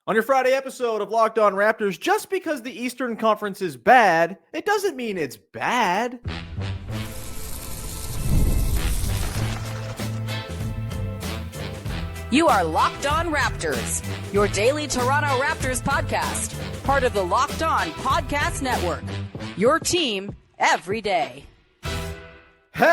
On your Friday episode of Locked On Raptors, just because the Eastern Conference is bad, it doesn't mean it's bad. You are Locked On Raptors, your daily Toronto Raptors podcast, part of the Locked On Podcast Network, your team every day. Hey,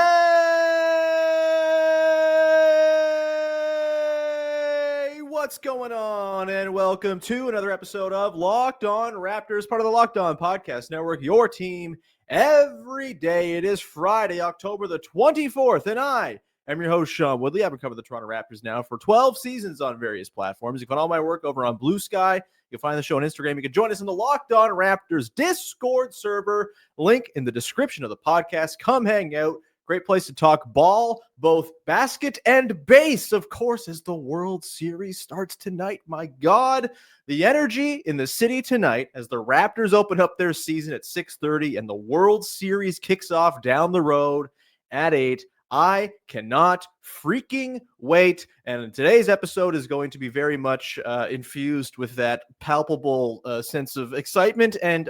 what's going on? And welcome to another episode of Locked On Raptors, part of the Locked On Podcast Network, your team every day. It is Friday, October the 24th, and I am your host, Sean Woodley. I've been covering the Toronto Raptors now for 12 seasons on various platforms. You can find all my work over on Blue Sky. You can find the show on Instagram. You can join us in the Locked On Raptors Discord server. Link in the description of the podcast. Come hang out. Great place to talk ball, both basket and base, of course, as the World Series starts tonight. My God, the energy in the city tonight as the Raptors open up their season at 6:30 and the World Series kicks off down the road at 8. I cannot freaking wait. And today's episode is going to be very much infused with that palpable sense of excitement and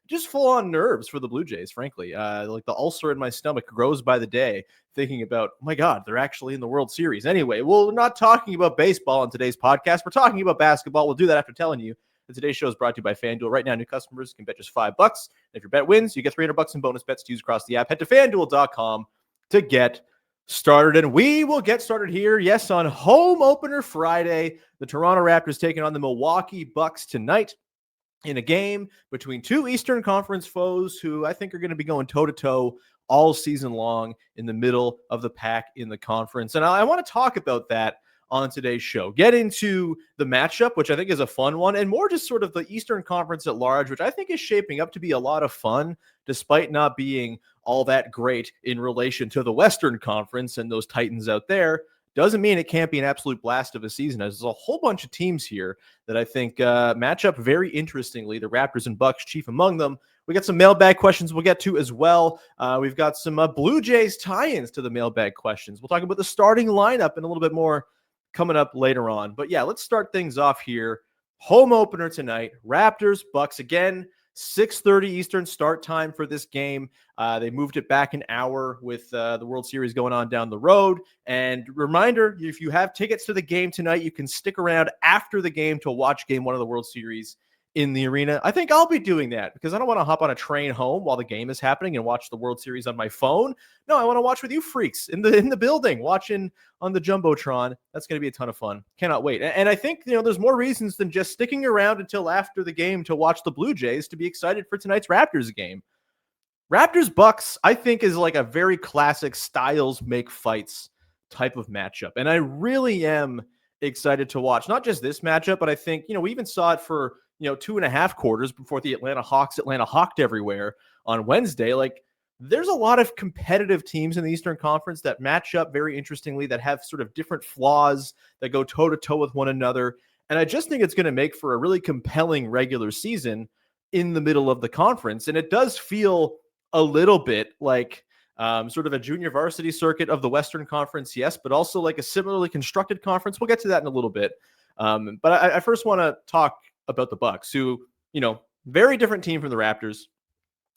just full-on nerves for the Blue Jays, frankly. Like the ulcer in my stomach grows by the day thinking about, oh my God, they're actually in the World Series. Anyway, we're not talking about baseball in today's podcast. We're talking about basketball. We'll do that after telling you. Today's show is brought to you by FanDuel. Right now, new customers can bet just $5. And if your bet wins, you get $300 in bonus bets to use across the app. Head to FanDuel.com to get started, and we will get started here, yes, on home opener Friday. The Toronto Raptors taking on the Milwaukee Bucks tonight in a game between two Eastern Conference foes who I think are going to be going toe-to-toe all season long in the middle of the pack in the conference. And I want to talk about that on today's show. Get into the matchup, which I think is a fun one, and more just sort of the Eastern Conference at large, which I think is shaping up to be a lot of fun, despite not being all that great in relation to the Western Conference and those Titans out there. Doesn't mean it can't be an absolute blast of a season. There's a whole bunch of teams here that I think match up very interestingly. The Raptors and Bucks, chief among them. We got some mailbag questions we'll get to as well. We've got some Blue Jays tie-ins to the mailbag questions. We'll talk about the starting lineup and a little bit more coming up later on. But yeah, let's start things off here. Home opener tonight. Raptors, Bucks again. 6:30 Eastern start time for this game. They moved it back an hour with the World Series going on down the road. And reminder, if you have tickets to the game tonight, you can stick around after the game to watch Game 1 of the World Series in the arena. I think I'll be doing that because I don't want to hop on a train home while the game is happening and watch the World Series on my phone. No, I want to watch with you freaks in the building, watching on the Jumbotron. That's going to be a ton of fun. Cannot wait. And I think, there's more reasons than just sticking around until after the game to watch the Blue Jays to be excited for tonight's Raptors game. Raptors Bucks, I think, is like a very classic styles make fights type of matchup. And I really am excited to watch not just this matchup, but I think, we even saw it for 2.5 quarters before the Atlanta Hawked everywhere on Wednesday. Like, there's a lot of competitive teams in the Eastern Conference that match up very interestingly, that have sort of different flaws, that go toe-to-toe with one another. And I just think it's going to make for a really compelling regular season in the middle of the conference. And it does feel a little bit like sort of a junior varsity circuit of the Western Conference, yes, but also like a similarly constructed conference. We'll get to that in a little bit. But I first want to talk about the Bucks, who, very different team from the Raptors.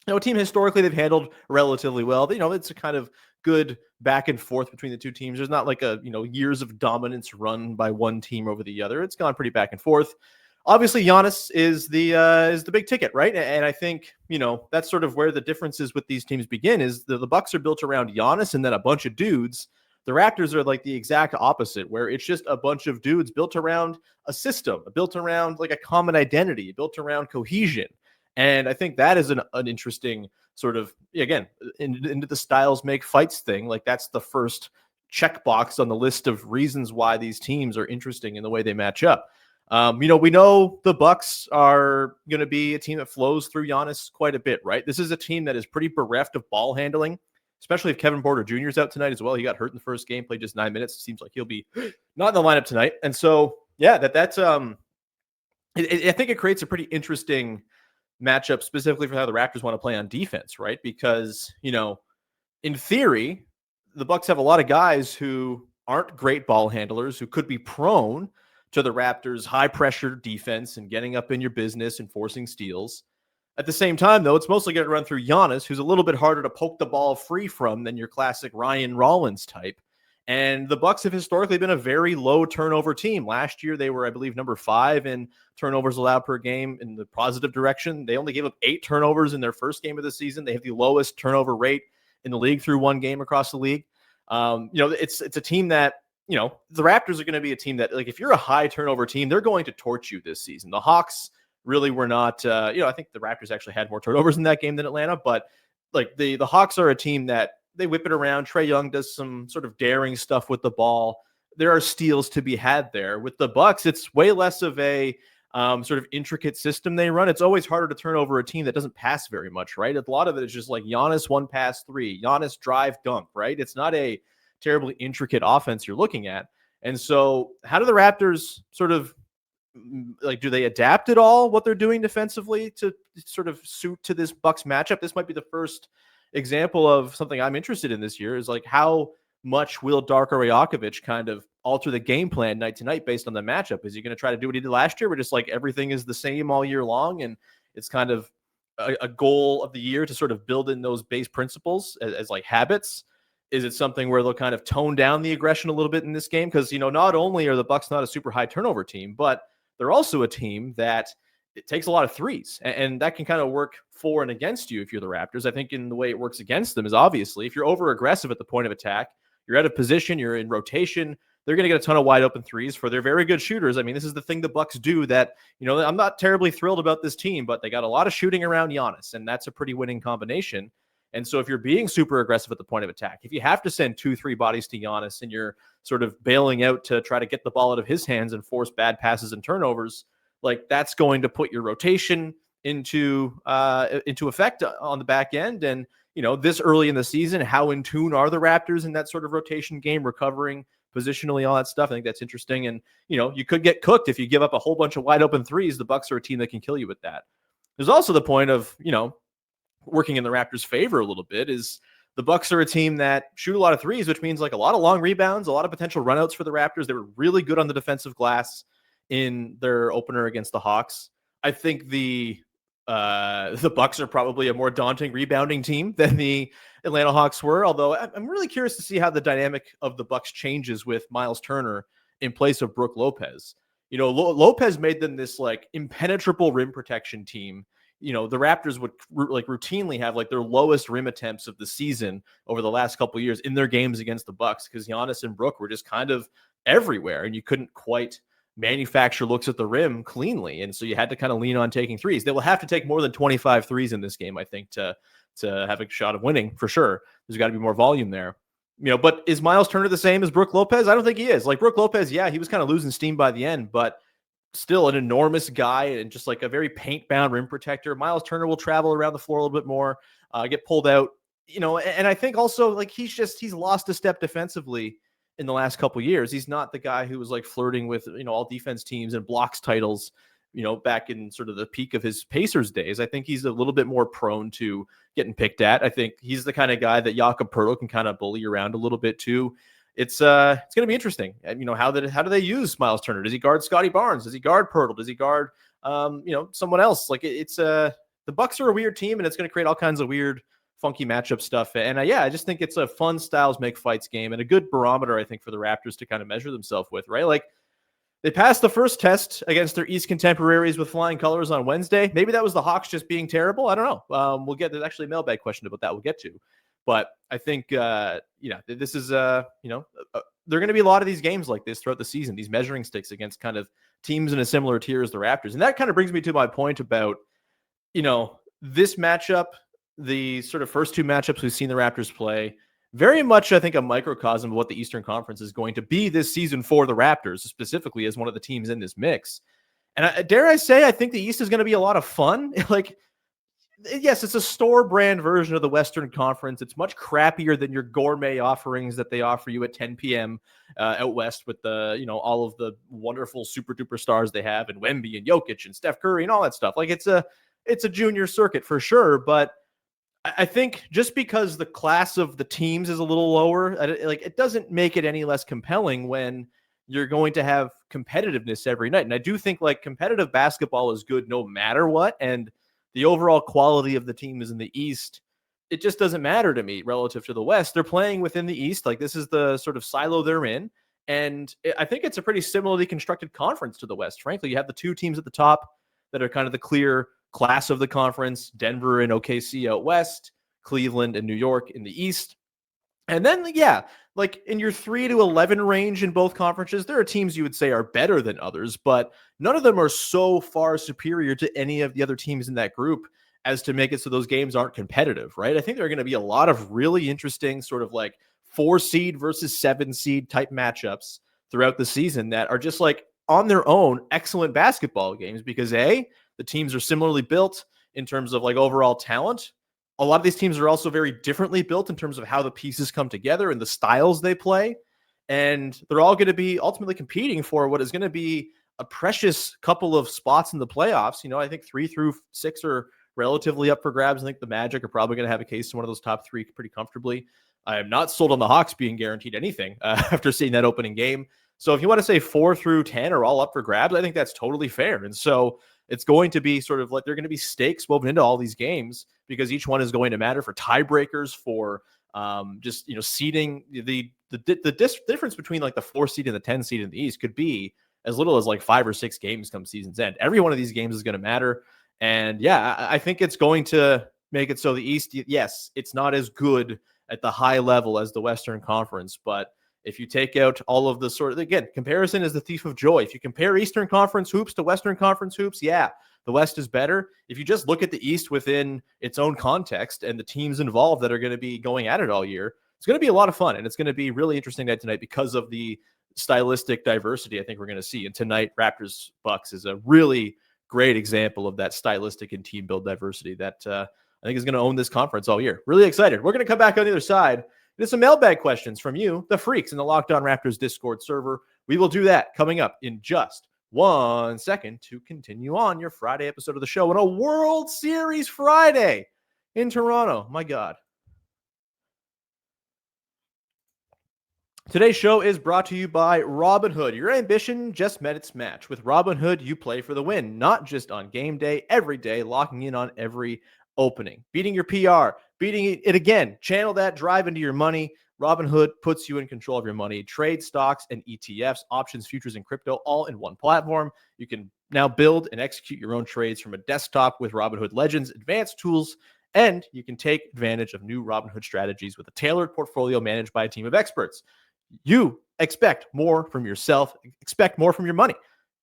A team historically they've handled relatively well. It's a kind of good back and forth between the two teams. There's not like a, years of dominance run by one team over the other. It's gone pretty back and forth. Obviously, Giannis is the big ticket, right? And I think, that's sort of where the differences with these teams begin, is the Bucks are built around Giannis and then a bunch of dudes. The Raptors are like the exact opposite, where it's just a bunch of dudes built around a system, built around like a common identity, built around cohesion. And I think that is an interesting sort of, again, into the styles make fights thing. Like, that's the first checkbox on the list of reasons why these teams are interesting in the way they match up. We know the Bucks are going to be a team that flows through Giannis quite a bit, right? This is a team that is pretty bereft of ball handling, especially if Kevin Porter Jr. is out tonight as well. He got hurt in the first game, played just 9 minutes. It seems like he'll be not in the lineup tonight. And so, yeah, that's I think it creates a pretty interesting matchup specifically for how the Raptors want to play on defense, right? Because, in theory, the Bucks have a lot of guys who aren't great ball handlers, who could be prone to the Raptors' high-pressure defense and getting up in your business and forcing steals. At the same time, though, it's mostly going to run through Giannis, who's a little bit harder to poke the ball free from than your classic Ryan Rollins type. And the Bucks have historically been a very low turnover team. Last year, they were, I believe, number 5 in turnovers allowed per game in the positive direction. They only gave up 8 turnovers in their first game of the season. They have the lowest turnover rate in the league through one game across the league. It's a team that, the Raptors are going to be a team that, like, if you're a high turnover team, they're going to torch you this season. The Hawks really were not, I think the Raptors actually had more turnovers in that game than Atlanta, but like the Hawks are a team that they whip it around. Trae Young does some sort of daring stuff with the ball. There are steals to be had there. With the Bucks, it's way less of a sort of intricate system they run. It's always harder to turn over a team that doesn't pass very much, right? A lot of it is just like Giannis 1 pass 3, Giannis drive dunk, right? It's not a terribly intricate offense you're looking at. And so how do the Raptors sort of, like, do they adapt at all what they're doing defensively to sort of suit to this Bucks matchup? This might be the first example of something I'm interested in this year, is like, how much will Darko Rajakovic kind of alter the game plan night to night based on the matchup? Is he going to try to do what he did last year, where just like everything is the same all year long and it's kind of a goal of the year to sort of build in those base principles as like habits? Is it something where they'll kind of tone down the aggression a little bit in this game? Because, not only are the Bucks not a super high turnover team, but they're also a team that it takes a lot of threes, and that can kind of work for and against you if you're the Raptors. I think in the way it works against them is, obviously, if you're over aggressive at the point of attack, you're out of position, you're in rotation, they're going to get a ton of wide open threes for their very good shooters. I mean, this is the thing the Bucks do that, I'm not terribly thrilled about this team, but they got a lot of shooting around Giannis, and that's a pretty winning combination. And so if you're being super aggressive at the point of attack, if you have to send 2-3 bodies to Giannis and you're sort of bailing out to try to get the ball out of his hands and force bad passes and turnovers, like, that's going to put your rotation into effect on the back end. And, this early in the season, how in tune are the Raptors in that sort of rotation game, recovering positionally, all that stuff? I think that's interesting. And, you could get cooked if you give up a whole bunch of wide open threes. The Bucks are a team that can kill you with that. There's also the point of, working in the Raptors' favor a little bit, is the Bucks are a team that shoot a lot of threes, which means like a lot of long rebounds, a lot of potential runouts for the Raptors. They were really good on the defensive glass in their opener against the Hawks. I think the Bucks are probably a more daunting rebounding team than the Atlanta Hawks were, although I'm really curious to see how the dynamic of the Bucks changes with Miles Turner in place of Brook Lopez. Lopez made them this like impenetrable rim protection team. The Raptors would routinely have like their lowest rim attempts of the season over the last couple of years in their games against the Bucks, because Giannis and Brook were just kind of everywhere and you couldn't quite manufacture looks at the rim cleanly. And so you had to kind of lean on taking threes. They will have to take more than 25 threes in this game, I think, to have a shot of winning for sure. There's got to be more volume there. But is Miles Turner the same as Brook Lopez? I don't think he is. Like, Brook Lopez, yeah, he was kind of losing steam by the end, but still an enormous guy and just like a very paint-bound rim protector. Miles Turner will travel around the floor a little bit more, get pulled out, and I think also like he's lost a step defensively in the last couple of years. He's not the guy who was like flirting with, all defense teams and blocks titles, back in sort of the peak of his Pacers days. I think he's a little bit more prone to getting picked at. I think he's the kind of guy that Jakob Poeltl can kind of bully around a little bit too. It's going to be interesting. And, how do they use Miles Turner? Does he guard Scotty Barnes? Does he guard Poeltl? Does he guard, someone else? Like, the Bucks are a weird team, and it's going to create all kinds of weird, funky matchup stuff. And I just think it's a fun styles make fights game and a good barometer, I think, for the Raptors to kind of measure themselves with, right? Like, they passed the first test against their East contemporaries with flying colors on Wednesday. Maybe that was the Hawks just being terrible. I don't know. There's actually a mailbag question about that we'll get to. But I think, this is, there are going to be a lot of these games like this throughout the season, these measuring sticks against kind of teams in a similar tier as the Raptors. And that kind of brings me to my point about, this matchup, the sort of first 2 matchups we've seen the Raptors play, very much, I think, a microcosm of what the Eastern Conference is going to be this season for the Raptors, specifically as one of the teams in this mix. And dare I say, I think the East is going to be a lot of fun. Like, yes, it's a store brand version of the Western Conference. It's much crappier than your gourmet offerings that they offer you at 10 p.m. Out west with the, all of the wonderful super duper stars they have, and Wemby and Jokic and Steph Curry and all that stuff. Like, it's a junior circuit for sure. But I think just because the class of the teams is a little lower, it doesn't make it any less compelling when you're going to have competitiveness every night. And I do think like competitive basketball is good no matter what. And the overall quality of the teams in the East, it just doesn't matter to me relative to the West. They're playing within the East. Like this is the sort of silo they're in. And I think it's a pretty similarly constructed conference to the West. Frankly, you have the two teams at the top that are kind of the clear class of the conference, Denver and OKC out West, Cleveland and New York in the East. And then, yeah, like in your 3 to 11 range in both conferences, there are teams you would say are better than others, but none of them are so far superior to any of the other teams in that group as to make it so those games aren't competitive, right? I think there are going to be a lot of really interesting sort of like 4 seed versus 7 seed type matchups throughout the season that are just like on their own excellent basketball games because the teams are similarly built in terms of like overall talent. A lot of these teams are also very differently built in terms of how the pieces come together and the styles they play. And they're all going to be ultimately competing for what is going to be a precious couple of spots in the playoffs. You know, I think 3 through 6 are relatively up for grabs. I think the Magic are probably going to have a case to one of those top 3 pretty comfortably. I am not sold on the Hawks being guaranteed anything after seeing that opening game. So if you want to say 4 through 10 are all up for grabs, I think that's totally fair. And so it's going to be sort of like there are going to be stakes woven into all these games because each one is going to matter for tiebreakers, for just, you know, seeding. The difference between like the 4 seed and the 10 seed in the East could be as little as like 5 or 6 games come season's end. Every one of these games is going to matter. And yeah, I think it's going to make it so the East, yes, it's not as good at the high level as the Western Conference, but if you take out all of the sort of, again, comparison is the thief of joy. If you compare Eastern Conference hoops to Western Conference hoops, yeah, the West is better. If you just look at the East within its own context and the teams involved that are going to be going at it all year, it's going to be a lot of fun. And it's going to be really interesting night tonight because of the stylistic diversity I think we're going to see. And tonight, Raptors Bucks is a really great example of that stylistic and team build diversity that I think is going to own this conference all year. Really excited. We're going to come back on the other side. There's some mailbag questions from you, the freaks, in the Locked On Raptors Discord server. We will do that coming up in just 1 second to continue on your Friday episode of the show on a World Series Friday in Toronto. My God. Today's show is brought to you by Robinhood. Your ambition just met its match. With Robinhood, you play for the win, not just on game day, every day, locking in on every opening. Beating your PR, beating it again. Channel that drive into your money. Robinhood puts you in control of your money. Trade stocks and ETFs, options, futures, and crypto all in one platform. You can now build and execute your own trades from a desktop with Robinhood Legends, advanced tools, and you can take advantage of new Robinhood strategies with a tailored portfolio managed by a team of experts. You expect more from yourself, expect more from your money.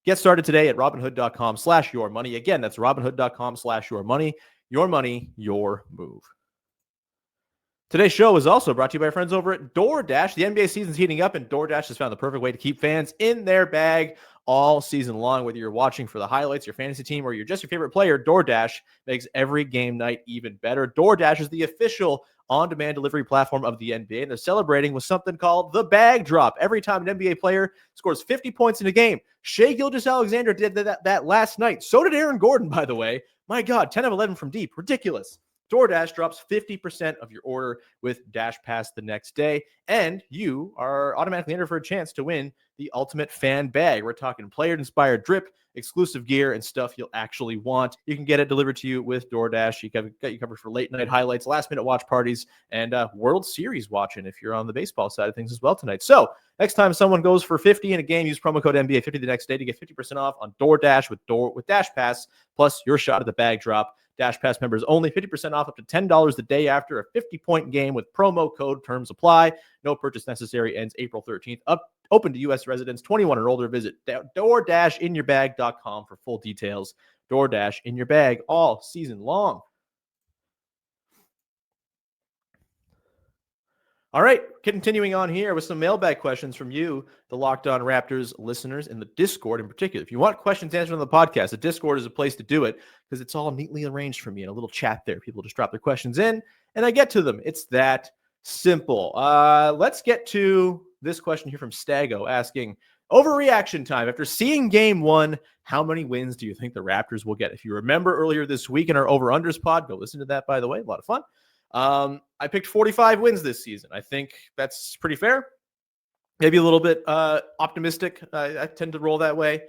Get started today at Robinhood.com/yourmoney. Again, that's Robinhood.com/yourmoney. Your money, your move. Today's show is also brought to you by our friends over at DoorDash. The NBA season's heating up, and DoorDash has found the perfect way to keep fans in their bag all season long. Whether you're watching for the highlights, your fantasy team, or you're just your favorite player, DoorDash makes every game night even better. DoorDash is the official on-demand delivery platform of the NBA, and they're celebrating with something called the bag drop. Every time an NBA player scores 50 points in a game, Shai Gilgeous-Alexander did that last night. So did Aaron Gordon, by the way. My God, 10 of 11 from deep. Ridiculous. DoorDash drops 50% of your order with Dash Pass the next day, and you are automatically entered for a chance to win the ultimate fan bag. We're talking player-inspired drip, exclusive gear, and stuff you'll actually want. You can get it delivered to you with DoorDash. You got you covered for late-night highlights, last-minute watch parties, and World Series watching if you're on the baseball side of things as well tonight. So next time someone goes for 50 in a game, use promo code NBA50 the next day to get 50% off on DoorDash with Dash Pass, plus your shot at the bag drop. Dash Pass members only, 50% off up to $10 the day after a 50-point game with promo code. Terms apply. No purchase necessary. Ends April 13th. Open to U.S. residents 21 or older. Visit DoorDashInYourBag.com for full details. DoorDash in your bag all season long. All right, continuing on here with some mailbag questions from you, the Locked On Raptors listeners, in the Discord in particular. If you want questions answered on the podcast, the Discord is a place to do it because it's all neatly arranged for me in a little chat there. People just drop their questions in, and I get to them. It's that simple. Let's get to this question here from Stago asking, overreaction time. After seeing game one, how many wins do you think the Raptors will get? If you remember earlier this week in our over-unders pod, go listen to that, by the way. A lot of fun. I picked 45 wins this season. I think that's pretty fair. maybe a little bit optimistic. I tend to roll that way.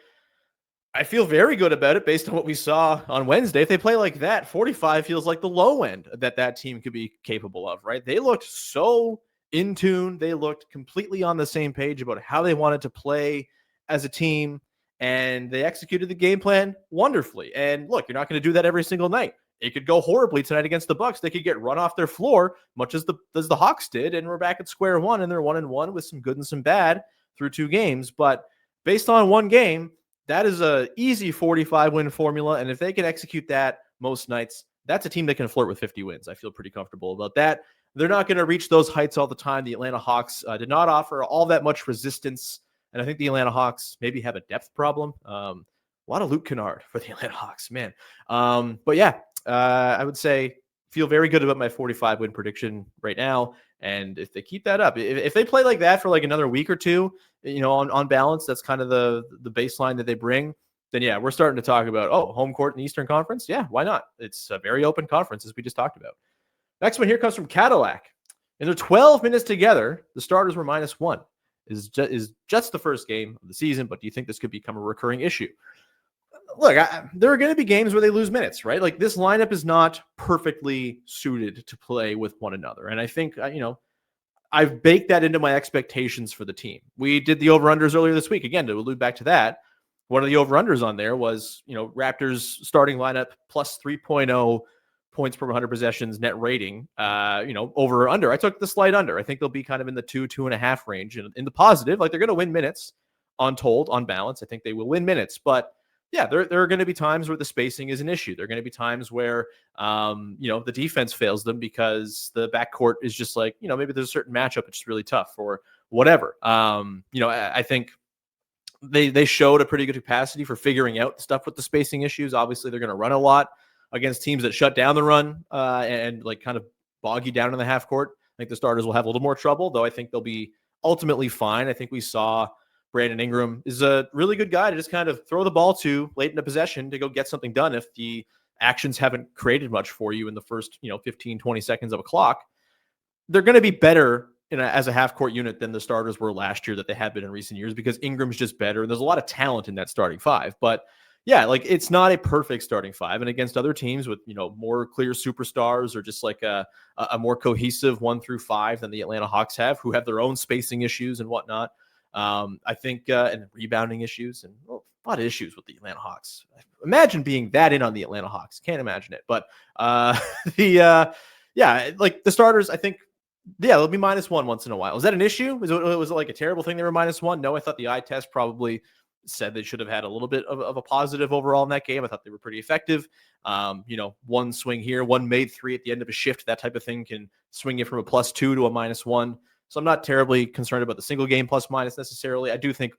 I feel very good about it based on what we saw on Wednesday. If they play like that, 45 feels like the low end that team could be capable of, right? They looked so in tune. They looked completely on the same page about how they wanted to play as a team, and they executed the game plan wonderfully. And look, you're not going to do that every single night. It could go horribly tonight against the Bucks. They could get run off their floor, much as the Hawks did, and we're back at square one, and they're 1-1 with some good and some bad through 2 games. But based on one game, that is a easy 45-win formula, and if they can execute that most nights, that's a team that can flirt with 50 wins. I feel pretty comfortable about that. They're not going to reach those heights all the time. The Atlanta Hawks did not offer all that much resistance, and I think the Atlanta Hawks maybe have a depth problem. A lot of Luke Kennard for the Atlanta Hawks, man. But yeah, I would say feel very good about my 45-win prediction right now. And if they keep that up, if they play like that for like another week or two, on balance, that's kind of the baseline that they bring, then yeah, we're starting to talk about, home court in the Eastern Conference. Yeah, why not? It's a very open conference, as we just talked about. Next one here comes from Cadillac. In their 12 minutes together, the starters were -1. Is just the first game of the season, but do you think this could become a recurring issue? Look, there are going to be games where they lose minutes, right? Like this lineup is not perfectly suited to play with one another. And I think, I've baked that into my expectations for the team. We did the over-unders earlier this week. Again, to allude back to that, one of the over-unders on there was, Raptors starting lineup plus 3.0 points per 100 possessions net rating, over or under. I took the slight under. I think they'll be kind of in the 2.5 range. And in the positive, like they're going to win minutes on balance. I think they will win minutes. But yeah, there are going to be times where the spacing is an issue. There are going to be times where, the defense fails them because the backcourt is just like, maybe there's a certain matchup it's really tough or whatever. I think they showed a pretty good capacity for figuring out stuff with the spacing issues. Obviously, they're going to run a lot against teams that shut down the run and like kind of bog you down in the half court. I think the starters will have a little more trouble, though I think they'll be ultimately fine. I think we saw Brandon Ingram is a really good guy to just kind of throw the ball to late in the possession to go get something done if the actions haven't created much for you in the first 15, 20 seconds of a clock. They're going to be better as a half-court unit than the starters were last year that they have been in recent years because Ingram's just better, and there's a lot of talent in that starting five. But yeah, like it's not a perfect starting five, and against other teams with more clear superstars or just like a more cohesive 1 through 5 than the Atlanta Hawks have, who have their own spacing issues and whatnot. I think and rebounding issues and a lot of issues with the Atlanta Hawks. Imagine being that in on the Atlanta Hawks. Can't imagine it. But like the starters, I think, they'll be -1 once in a while. Is that an issue? Was it like a terrible thing they were -1? No, I thought the eye test probably said they should have had a little bit of a positive overall in that game. I thought they were pretty effective. One swing here, one made 3 at the end of a shift, that type of thing can swing you from a +2 to a -1. So I'm not terribly concerned about the single game plus minus necessarily. I do think,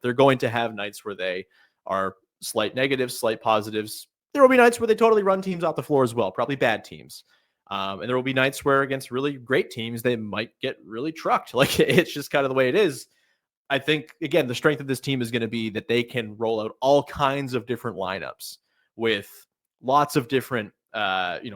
they're going to have nights where they are slight negatives, slight positives. There will be nights where they totally run teams off the floor as well, probably bad teams. And there will be nights where against really great teams, they might get really trucked. Like it's just kind of the way it is. I think, again, the strength of this team is going to be that they can roll out all kinds of different lineups with lots of different,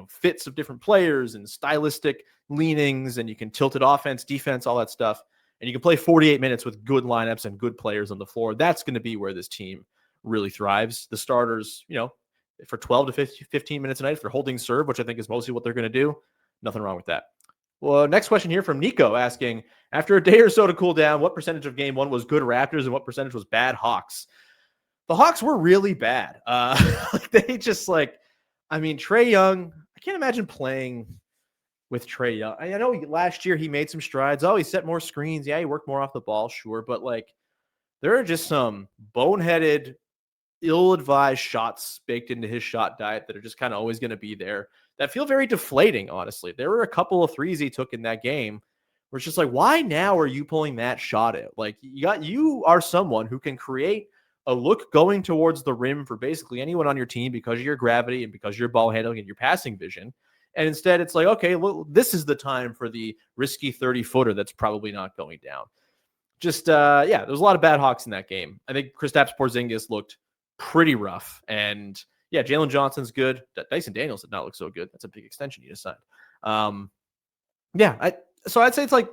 fits of different players and stylistic leanings, and you can tilt it offense, defense, all that stuff. And you can play 48 minutes with good lineups and good players on the floor. That's going to be where this team really thrives. The starters, for 12 to 15 minutes a night, if they're holding serve, which I think is mostly what they're going to do, nothing wrong with that. Well, next question here from Nico asking, after a day or so to cool down, what percentage of game 1 was good Raptors and what percentage was bad Hawks? The Hawks were really bad. They just Trae Young, I can't imagine playing with Trae Young. I know last year he made some strides. Oh, he set more screens. Yeah, he worked more off the ball, sure. But there are just some boneheaded, ill-advised shots baked into his shot diet that are just kind of always going to be there that feel very deflating, honestly. There were a couple of threes he took in that game where it's just like, why now are you pulling that shot out? Like you are someone who can create a look going towards the rim for basically anyone on your team because of your gravity and because of your ball handling and your passing vision. And instead it's like, okay, well, this is the time for the risky 30-footer that's probably not going down. Just, there's a lot of bad Hawks in that game. I think Kristaps Porzingis looked pretty rough. And yeah, Jalen Johnson's good. Dyson Daniels did not look so good. That's a big extension you just signed. So I'd say it's like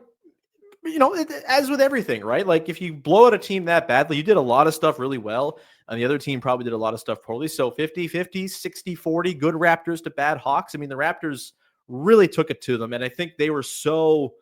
as with everything, right? Like if you blow out a team that badly, you did a lot of stuff really well, and the other team probably did a lot of stuff poorly. So 50-50, 60-40, good Raptors to bad Hawks. I mean, the Raptors really took it to them, and I think they were so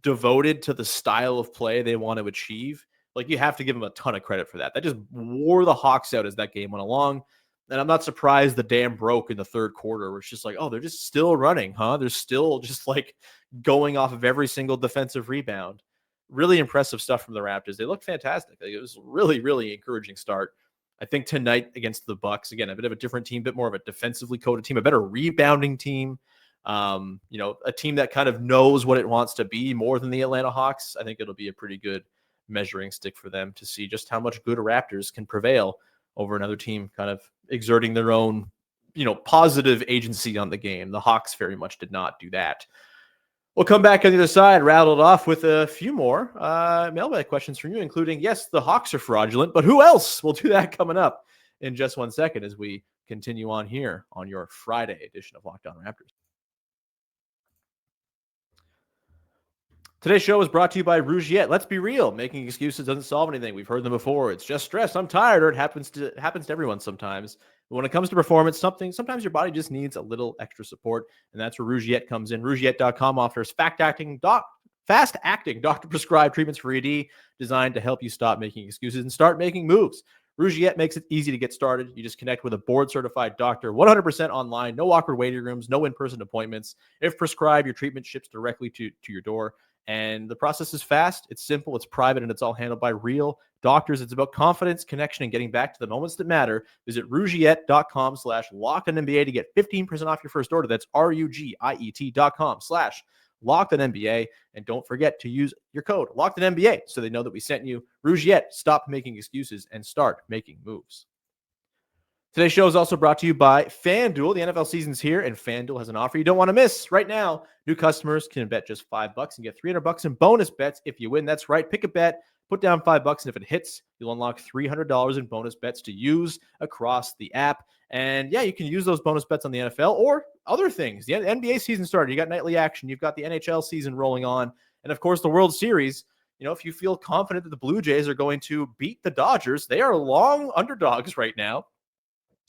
devoted to the style of play they want to achieve. Like you have to give them a ton of credit for that. That just wore the Hawks out as that game went along. And I'm not surprised the dam broke in the third quarter, where it's just like, oh, they're just still running, huh? They're still just like going off of every single defensive rebound. Really impressive stuff from the Raptors. They looked fantastic. Like, it was really, really encouraging start. I think tonight against the Bucks, again, a bit of a different team, a bit more of a defensively coded team, a better rebounding team. A team that kind of knows what it wants to be more than the Atlanta Hawks. I think it'll be a pretty good measuring stick for them to see just how much good Raptors can prevail over another team kind of exerting their own, positive agency on the game. The Hawks very much did not do that. We'll come back on the other side, rattled off with a few more mailbag questions from you, including, yes, the Hawks are fraudulent, but who else? We'll do that coming up in just 1 second as we continue on here on your Friday edition of Locked On Raptors. Today's show is brought to you by Rougiette. Let's be real. Making excuses doesn't solve anything. We've heard them before. It's just stress. I'm tired, or it happens to everyone sometimes. But when it comes to performance, sometimes your body just needs a little extra support, and that's where Rougiette comes in. Rougiette.com offers fast-acting, doctor-prescribed treatments for ED designed to help you stop making excuses and start making moves. Rougiette makes it easy to get started. You just connect with a board-certified doctor, 100% online, no awkward waiting rooms, no in-person appointments. If prescribed, your treatment ships directly to your door. And the process is fast, it's simple, it's private, and it's all handled by real doctors. It's about confidence, connection, and getting back to the moments that matter. Visit Rougiette.com/LockedOnNBA to get 15% off your first order. That's RUGIET.com/LockedOnNBA. And don't forget to use your code LockedOnNBA so they know that we sent you. Rougiette, stop making excuses and start making moves. Today's show is also brought to you by FanDuel. The NFL season's here, and FanDuel has an offer you don't want to miss. Right now, new customers can bet just $5 and get $300 in bonus bets if you win. That's right. Pick a bet, put down $5, and if it hits, you'll unlock $300 in bonus bets to use across the app. And yeah, you can use those bonus bets on the NFL or other things. The NBA season started. You got nightly action. You've got the NHL season rolling on. And of course, the World Series. If you feel confident that the Blue Jays are going to beat the Dodgers, they are long underdogs right now.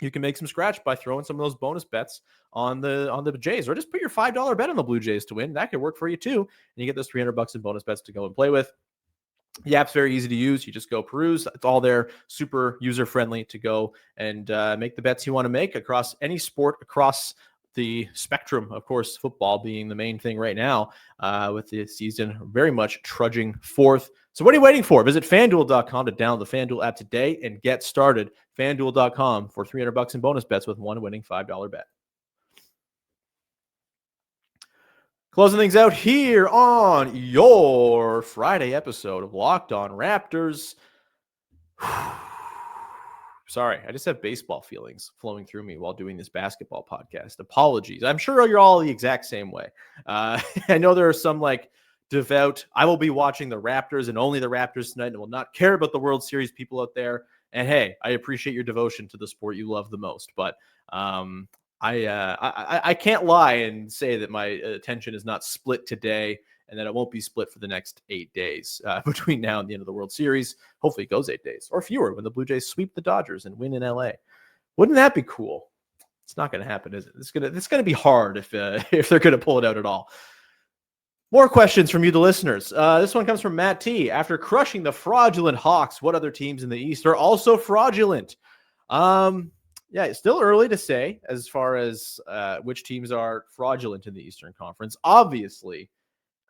You can make some scratch by throwing some of those bonus bets on the Jays, or just put your $5 bet on the Blue Jays to win. That could work for you too. And you get those $300 in bonus bets to go and play with. The app's very easy to use. You just go peruse. It's all there, super user-friendly to go and make the bets you want to make across any sport, across the spectrum. Of course, football being the main thing right now, with the season very much trudging forth. So what are you waiting for? Visit FanDuel.com to download the FanDuel app today and get started. FanDuel.com for $300 in bonus bets with one winning $5 bet. Closing things out here on your Friday episode of Locked On Raptors. Sorry, I just have baseball feelings flowing through me while doing this basketball podcast. Apologies. I'm sure you're all the exact same way. I know there are some devout, I will be watching the Raptors and only the Raptors tonight and will not care about the World Series people out there. And hey, I appreciate your devotion to the sport you love the most. But I can't lie and say that my attention is not split today and that it won't be split for the next 8 days between now and the end of the World Series. Hopefully it goes 8 days or fewer when the Blue Jays sweep the Dodgers and win in LA. Wouldn't that be cool? It's not going to happen, is it? It's going to be hard if they're going to pull it out at all. More questions from you, the listeners. This one comes from Matt T. After crushing the fraudulent Hawks, what other teams in the East are also fraudulent? Yeah, it's still early to say as far as which teams are fraudulent in the Eastern Conference. Obviously,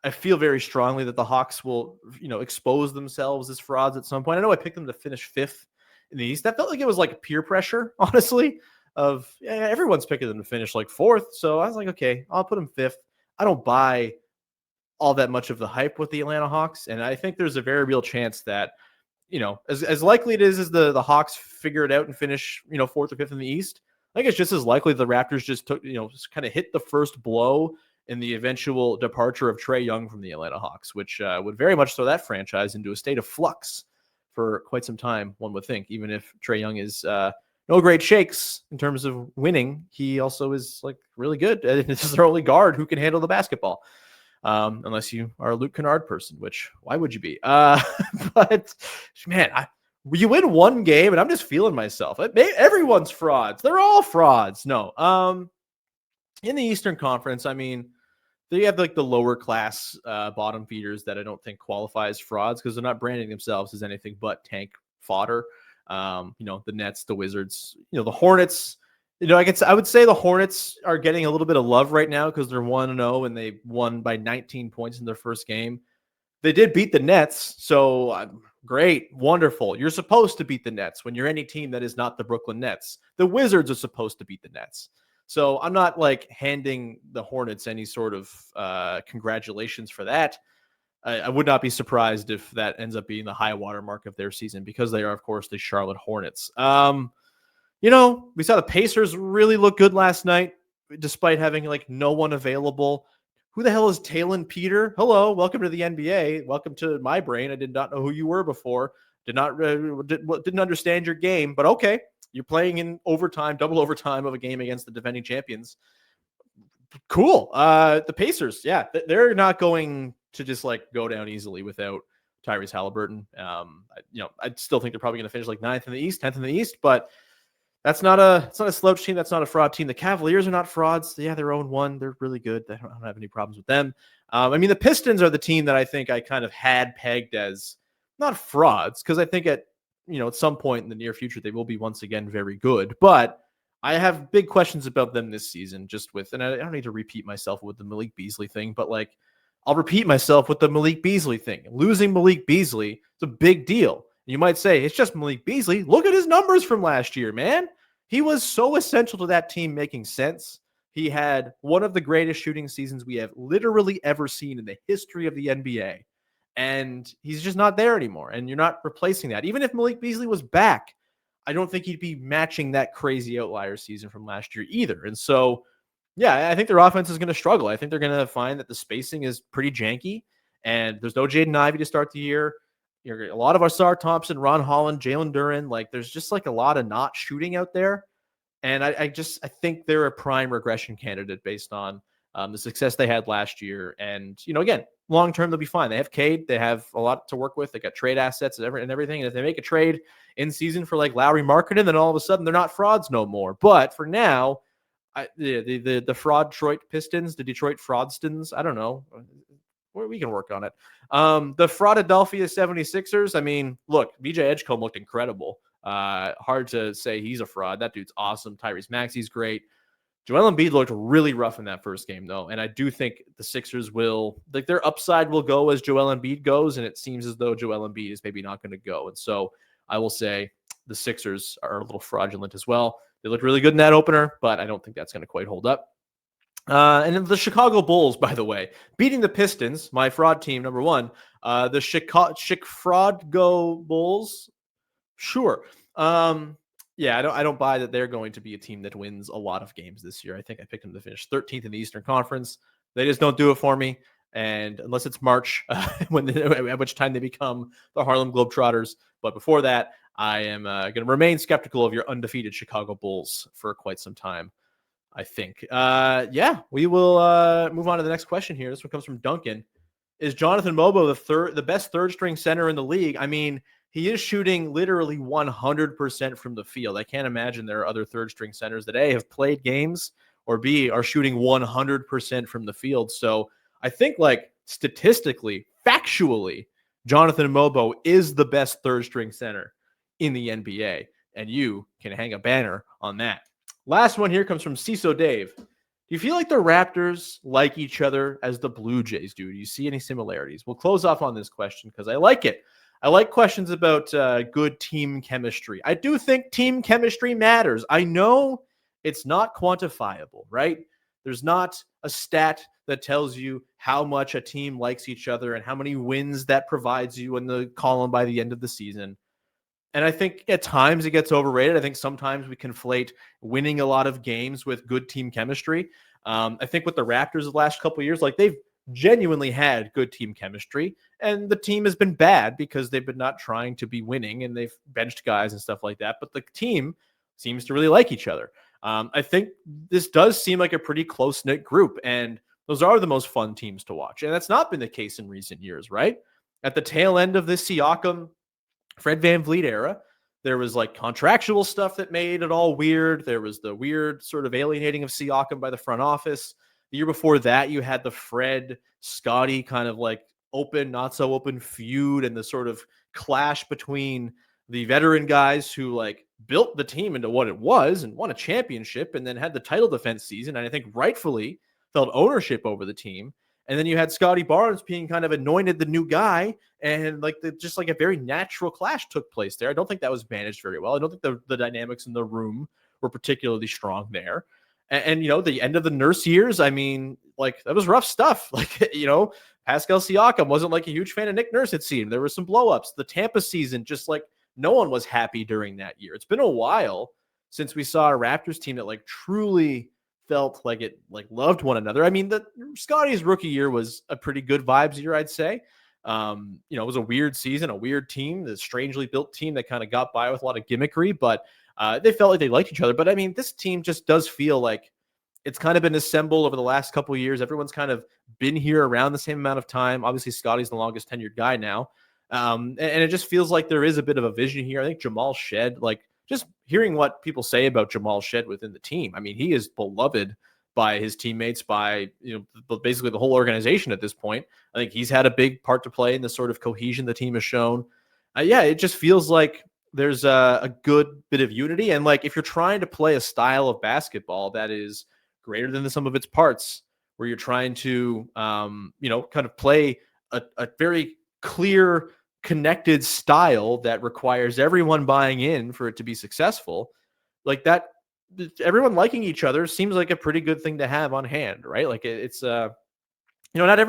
I feel very strongly that the Hawks will, expose themselves as frauds at some point. I know I picked them to finish fifth in the East. That felt like it was like peer pressure, honestly, everyone's picking them to finish fourth. So I was like, okay, I'll put them fifth. I don't buy all that much of the hype with the Atlanta Hawks. And I think there's a very real chance that, as likely it is as the Hawks figure it out and finish, fourth or fifth in the East, I think it's just as likely the Raptors just took, just kind of hit the first blow in the eventual departure of Trae Young from the Atlanta Hawks, which would very much throw that franchise into a state of flux for quite some time, one would think. Even if Trae Young is no great shakes in terms of winning, he also is really good. This is their only guard who can handle the basketball. unless you are a Luke Kennard person, which why would you be? But man, you win one game and I'm just feeling myself. Everyone's frauds. They're all frauds. No. In the Eastern Conference, I mean, they have like the lower class bottom feeders that I don't think qualify as frauds because they're not branding themselves as anything but tank fodder. The Nets, the Wizards, the Hornets. I would say the Hornets are getting a little bit of love right now because they're 1-0 and they won by 19 points in their first game. They did beat the Nets, so great, wonderful. You're supposed to beat the Nets when you're any team that is not the Brooklyn Nets. The Wizards are supposed to beat the Nets. So I'm not like handing the Hornets any sort of congratulations for that. I would not be surprised if that ends up being the high water mark of their season because they are, of course, the Charlotte Hornets. We saw the Pacers really look good last night, despite having like no one available. Who the hell is Talon Peter? Hello, welcome to the NBA. Welcome to my brain. I did not know who you were before. Didn't understand your game, but okay. You're playing in overtime, double overtime of a game against the defending champions. Cool. The Pacers, yeah, they're not going to just like go down easily without Tyrese Halliburton. I still think they're probably going to finish like 9th in the East, 10th in the East, but it's not a slouch team. That's not a fraud team. The Cavaliers are not frauds. Yeah, they're 0-1. They're really good. I don't have any problems with them. The Pistons are the team that I think I kind of had pegged as not frauds because I think at some point in the near future, they will be once again very good. But I have big questions about them this season and I don't need to repeat myself with the Malik Beasley thing, but like I'll repeat myself with the Malik Beasley thing. Losing Malik Beasley is a big deal. You might say, it's just Malik Beasley. Look at his numbers from last year, man. He was so essential to that team making sense. He had one of the greatest shooting seasons we have literally ever seen in the history of the NBA. And he's just not there anymore. And you're not replacing that. Even if Malik Beasley was back, I don't think he'd be matching that crazy outlier season from last year either. And so, yeah, I think their offense is going to struggle. I think they're going to find that the spacing is pretty janky. And there's no Jaden Ivey to start the year. A lot of Ausar Thompson, Ron Holland, Jalen Duren, like there's just like a lot of not shooting out there. And I think they're a prime regression candidate based on the success they had last year. And, again, long-term, they'll be fine. They have Cade. They have a lot to work with. They got trade assets and everything. And if they make a trade in season for like Lowry Markkanen, then all of a sudden they're not frauds no more. But for now, the fraud Detroit Pistons, the Detroit Fraudstons, I don't know. We can work on it. The Fraudadelphia 76ers, I mean, look, BJ Edgecombe looked incredible. Hard to say he's a fraud. That dude's awesome. Tyrese Maxey's great. Joel Embiid looked really rough in that first game, though, and I do think the Sixers their upside will go as Joel Embiid goes, and it seems as though Joel Embiid is maybe not going to go. And so I will say the Sixers are a little fraudulent as well. They looked really good in that opener, but I don't think that's going to quite hold up. And then the Chicago Bulls, by the way, beating the Pistons, my fraud team, number one. The Chicago Bulls, sure. Yeah, I don't buy that they're going to be a team that wins a lot of games this year. I think I picked them to finish 13th in the Eastern Conference. They just don't do it for me. And unless it's March, at which time they become the Harlem Globetrotters. But before that, I am going to remain skeptical of your undefeated Chicago Bulls for quite some time, I think. We will move on to the next question here. This one comes from Duncan. Is Jonathan Mogbo the best third-string center in the league? I mean, he is shooting literally 100% from the field. I can't imagine there are other third-string centers that A, have played games, or B, are shooting 100% from the field. So I think, like, statistically, factually, Jonathan Mogbo is the best third-string center in the NBA, and you can hang a banner on that. Last one here comes from CISO Dave. Do you feel like the Raptors like each other as the Blue Jays do? Do you see any similarities? We'll close off on this question because I like it. I like questions about good team chemistry. I do think team chemistry matters. I know it's not quantifiable, right? There's not a stat that tells you how much a team likes each other and how many wins that provides you in the column by the end of the season. And I think at times it gets overrated. I think sometimes we conflate winning a lot of games with good team chemistry. I think with the Raptors the last couple of years, like they've genuinely had good team chemistry, and the team has been bad because they've been not trying to be winning and they've benched guys and stuff like that. But the team seems to really like each other. I think this does seem like a pretty close-knit group, and those are the most fun teams to watch. And that's not been the case in recent years, right? At the tail end of this Siakam, Fred VanVleet era, there was like contractual stuff that made it all weird. There was the weird sort of alienating of Siakam by the front office. The year before that, you had the Fred Scotty kind of like open, not so open feud and the sort of clash between the veteran guys who like built the team into what it was and won a championship and then had the title defense season. And I think rightfully felt ownership over the team. And then you had Scotty Barnes being kind of anointed the new guy, and like just like a very natural clash took place there. I don't think that was managed very well. I don't think the dynamics in the room were particularly strong there. And you know, the end of the Nurse years, I mean, like that was rough stuff. Like, you know, Pascal Siakam wasn't like a huge fan of Nick Nurse, it seemed. There were some blowups. The Tampa season, just like no one was happy during that year. It's been a while since we saw a Raptors team that like truly felt like it like loved one another. I mean, the Scotty's rookie year was a pretty good vibes year, I'd say. You know, it was a weird season, a weird team, the strangely built team that kind of got by with a lot of gimmickry, but they felt like they liked each other. But I mean, this team just does feel like it's kind of been assembled over the last couple of years. Everyone's kind of been here around the same amount of time. Obviously, Scotty's the longest tenured guy now. And it just feels like there is a bit of a vision here. I think Jamal Shed, like just hearing what people say about Jamal Shed within the team. I mean, he is beloved by his teammates, by, you know, basically the whole organization at this point. I think he's had a big part to play in the sort of cohesion the team has shown. Yeah, it just feels like there's a good bit of unity. And like, if you're trying to play a style of basketball that is greater than the sum of its parts, where you're trying to, you know, kind of play a very clear, connected style that requires everyone buying in for it to be successful, like that, everyone liking each other seems like a pretty good thing to have on hand, right? Like it's you know, not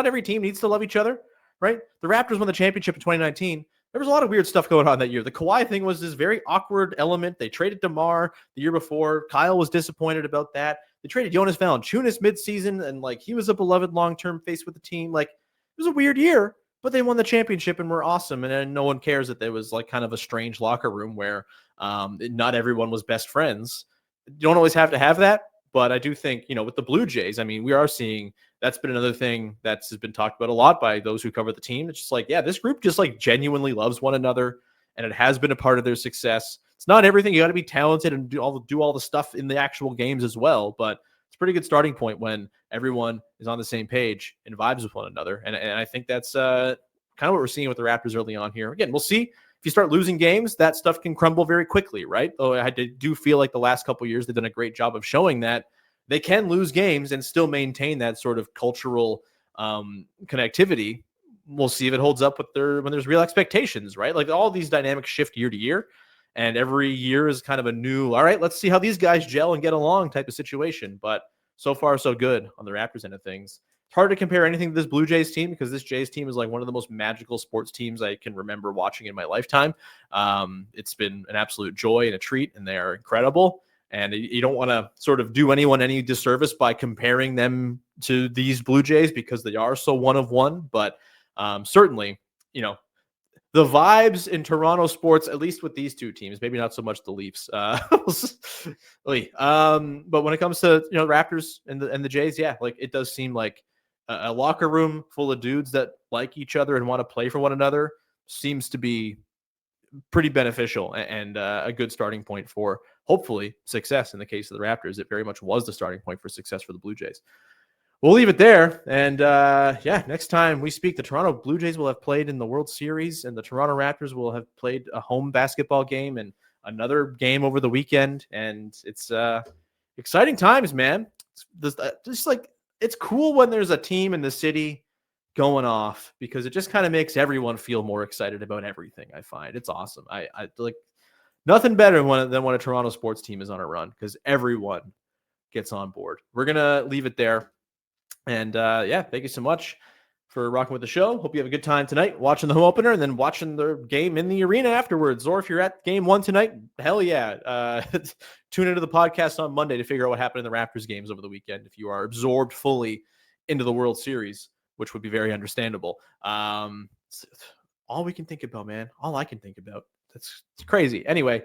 every team needs to love each other, right? The Raptors won the championship in 2019. There was a lot of weird stuff going on that year. The Kawhi thing was this very awkward element. They traded DeMar the year before. Kyle was disappointed about that. They traded Jonas Valanciunas midseason, and like he was a beloved long-term face with the team. Like it was a weird year, but they won the championship and were awesome. And then no one cares that there was like kind of a strange locker room where not everyone was best friends. You don't always have to have that, but I do think, you know, with the Blue Jays, I mean, we are seeing that's been another thing that's been talked about a lot by those who cover the team. It's just like, yeah, this group just like genuinely loves one another, and it has been a part of their success. It's not everything. You got to be talented and do all the stuff in the actual games as well, but it's a pretty good starting point when everyone is on the same page and vibes with one another. And I think that's kind of what we're seeing with the Raptors early on here. Again, we'll see. If you start losing games, that stuff can crumble very quickly, right? Though I do feel like the last couple of years they've done a great job of showing that they can lose games and still maintain that sort of cultural connectivity. We'll see if it holds up with when there's real expectations, right? Like all these dynamics shift year to year, and every year is kind of a new, all right, let's see how these guys gel and get along type of situation. But so far, so good on the Raptors end of things. It's hard to compare anything to this Blue Jays team because this Jays team is like one of the most magical sports teams I can remember watching in my lifetime. It's been an absolute joy and a treat, and they are incredible. And you don't want to sort of do anyone any disservice by comparing them to these Blue Jays because they are so one of one. But certainly, you know, the vibes in Toronto sports, at least with these two teams, maybe not so much the Leafs. But when it comes to, you know, Raptors and the Jays, yeah, like it does seem like a locker room full of dudes that like each other and want to play for one another seems to be pretty beneficial and a good starting point for hopefully success. In the case of the Raptors, it very much was the starting point for success for the Blue Jays. We'll leave it there. And yeah, next time we speak, the Toronto Blue Jays will have played in the World Series, and the Toronto Raptors will have played a home basketball game and another game over the weekend. And it's exciting times, man. Just like, it's cool when there's a team in the city going off because it just kind of makes everyone feel more excited about everything. I find it's awesome. I like nothing better than when a Toronto sports team is on a run because everyone gets on board. We're going to leave it there. And yeah, thank you so much for rocking with the show. Hope you have a good time tonight watching the home opener and then watching the game in the arena afterwards. Or if you're at game one tonight, hell yeah. Tune into the podcast on Monday to figure out what happened in the Raptors games over the weekend if you are absorbed fully into the World Series, which would be very understandable. All we can think about, man. All I can think about. It's crazy. Anyway,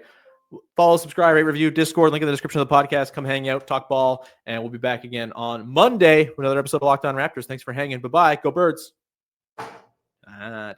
Follow, subscribe, rate, review, Discord, link in the description of the podcast. Come hang out, talk ball, and we'll be back again on Monday with another episode of Locked On Raptors. Thanks for hanging. Bye-bye. Go Birds. Damn.